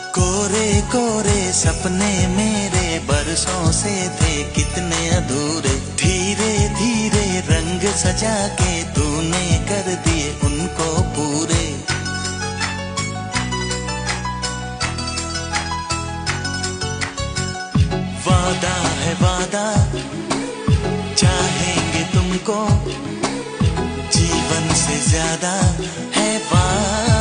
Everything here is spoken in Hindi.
कोरे कोरे सपने मेरे बरसों से थे कितने अधूरे, धीरे धीरे रंग सजा के तूने कर दिए उनको पूरे। वादा है वादा, चाहेंगे तुमको, जीवन से ज्यादा है वादा।